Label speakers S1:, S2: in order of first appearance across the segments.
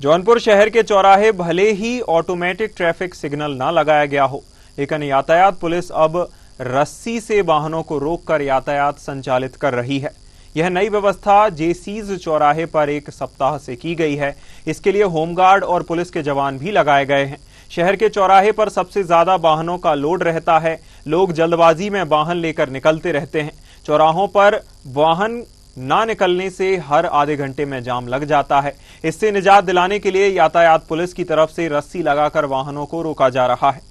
S1: जौनपुर शहर के चौराहे भले ही ऑटोमेटिक ट्रैफिक सिग्नल न लगाया गया हो, लेकिन यातायात पुलिस अब रस्सी से वाहनों को रोककर यातायात संचालित कर रही है। यह नई व्यवस्था जेसीज चौराहे पर एक सप्ताह से की गई है। इसके लिए होमगार्ड और पुलिस के जवान भी लगाए गए हैं। शहर के चौराहे पर सबसे ज्यादा वाहनों का लोड रहता है। लोग जल्दबाजी में वाहन लेकर निकलते रहते हैं। चौराहों पर वाहन ना निकलने से हर आधे घंटे में जाम लग जाता है। इससे निजात दिलाने के लिए यातायात पुलिस की तरफ से रस्सी लगाकर वाहनों को रोका जा रहा है।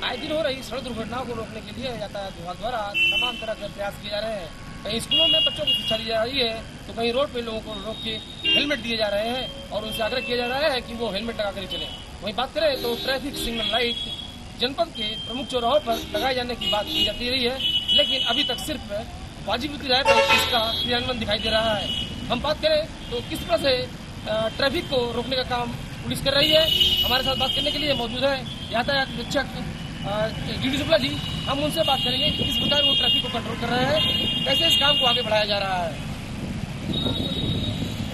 S2: आए दिन हो रही सड़क दुर्घटनाओं को रोकने के लिए यातायात विभाग द्वारा तमाम तरह के प्रयास किए जा रहे हैं। कहीं स्कूलों में बच्चों को शिक्षा दी जा रही है, तो कहीं रोड पे लोगों को रोक के हेलमेट दिए जा रहे हैं और उनसे आग्रह किया जा रहा है कि वो हेलमेट लगाकर चले। वहीं बात करें तो ट्रैफिक सिग्नल लाइट जनपद के प्रमुख चौराहों पर लगाए जाने की बात की जाती रही है, लेकिन अभी तक सिर्फ वाजिब किराए पर इसका क्रियान्वयन दिखाई दे रहा है। हम बात करें तो किस तरह से ट्रैफिक को रोकने का काम पुलिस कर रही है, हमारे साथ बात करने के लिए मौजूद है यातायात निरीक्षक जीडी शुक्ला जी। हम उनसे बात करेंगे कि किस प्रकार वो ट्रैफिक को कंट्रोल कर रहे हैं, कैसे इस काम को आगे बढ़ाया जा रहा है।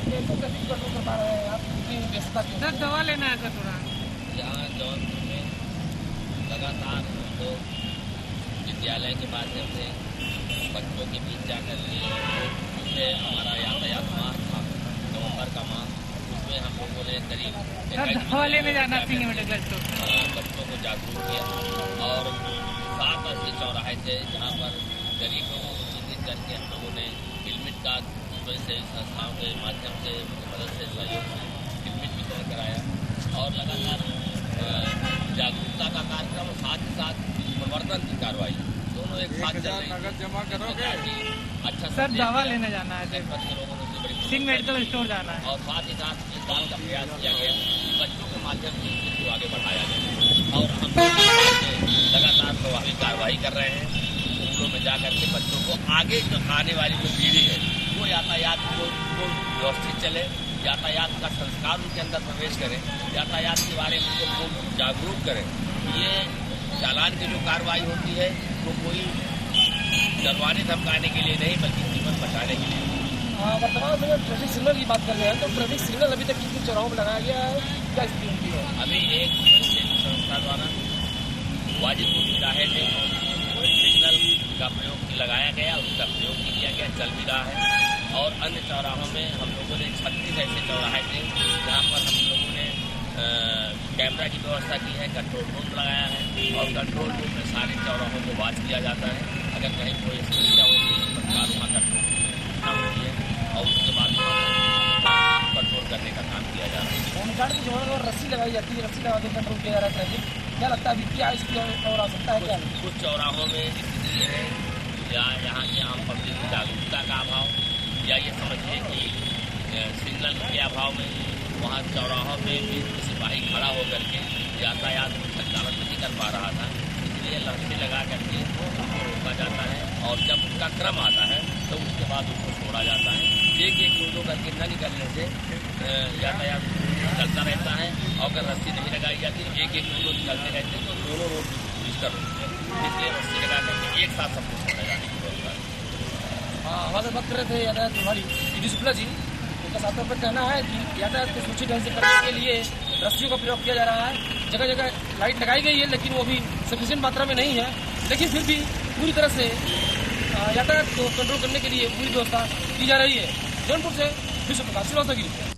S2: कैसे ट्रैफिक कंट्रोल कर पा रहे हैं आप? व्यवस्था
S3: सर दवा लेना है सर थोड़ा।
S4: यहाँ जौनपुर में लगातार तो विद्यालय के माध्यम से बच्चों के बीच जाकर के हमारा यातायात माह था, नवंबर का माह, उसमें हम लोगों ने करीब
S3: दवा लेने जाना
S4: बच्चों को जागरूक किया और 7 ऐसे चौराहे थे जहाँ पर गरीब लोगों को चिन्हित करके हम लोगों ने हेलमेट का स्वयंसेवी संस्थाओं के माध्यम से मदद से सहयोग से हेलमेट वितरण कराया और लगातार जागरूकता का कार्यक्रम और साथ ही साथ प्रवर्तन की कार्रवाई दोनों एक साथ चल रही है।
S3: जमा करोगे?
S4: अच्छा
S3: सर दवा लेने जाना है, सिंह मेडिकल स्टोर जाना है
S4: और साथ ही साथ इस बात का प्रयास किया गया कि बच्चों के माध्यम से इसको आगे बढ़ाया जाए और हम लगातार प्रभावी कार्रवाई कर रहे हैं। स्कूलों में जाकर के बच्चों को आगे जो आने वाली जो पीढ़ी है वो यातायात को व्यवस्थित चले, यातायात का संस्कार उनके अंदर प्रवेश करें, यातायात के बारे में उनको जागरूक करें। ये चालान की जो कार्रवाई होती है वो कोई डरवाने धमकाने के लिए नहीं बल्कि जीवन बचाने के लिए।
S2: वर्तमान में ट्रैफिक सिग्नल की बात कर रहे हैं तो ट्रैफिक सिग्नल अभी तक कितने चौराहों में लगाया गया है, क्या स्थिति उनकी है?
S4: अभी एक संस्था द्वारा वाजिबपुर तिराहे में सिग्नल का प्रयोग लगाया गया, उसका प्रयोग भी किया गया, चल भी रहा है और अन्य चौराहों में हम लोगों ने 36 ऐसे चौराहे थे जहाँ पर हम लोगों ने कैमरा की व्यवस्था की है, कंट्रोल रूम लगाया है और कंट्रोल रूम में सारे चौराहों को वॉच किया जाता है। अगर कहीं कोई समस्या होती है तो वहाँ कंट्रोल होती है और उसके बाद कंट्रोल करने का काम किया जा रहा है।
S2: होमगार्ड की जवान और रस्सी लगाई जाती है, रस्सी लगा के कंट्रोल किया जा रहा है ट्रैफिक। क्या लगता है अभी क्या इसकी और आ सकता है? क्या
S4: कुछ चौराहों में स्थिति ये है या यहाँ के आम पब्लिक की जागरूकता का अभाव या ये समझिए कि सिग्नल के अभाव में वहाँ चौराहों में भी सिपाही खड़ा होकर के यातायात संचालन नहीं कर पा रहा था, इसलिए रस्सी लगा करके उसको रोका जाता है और जब उसका क्रम आता है तो उसके बाद उसको छोड़ा जाता है। एक दो करके न निकलने से यातायात चलता रहता है और अगर रस्सी नहीं लगाई जाती एक दो निकलते रहते तो दोनों रोड डिस्टर्ब होते हैं, इसलिए रस्सी लगा करके एक साथ सबको छोड़ा जाने की व्यवस्था है।
S2: हमारे बात कर रहे थे यातायात प्रभारी जीडी शुक्ला जी। उनका साफ तौर पर कहना है कि यातायात को सुरक्षित ढंग से करने के लिए रस्सियों का प्रयोग किया जा रहा है। जगह जगह लाइट लगाई गई है लेकिन वो भी सफिशिएंट मात्रा में नहीं है, लेकिन फिर भी पूरी तरह से यातायात को कंट्रोल करने के लिए पूरी व्यवस्था की जा रही है। जौनपुर से विश्व प्रकाश श्रीवास्तव की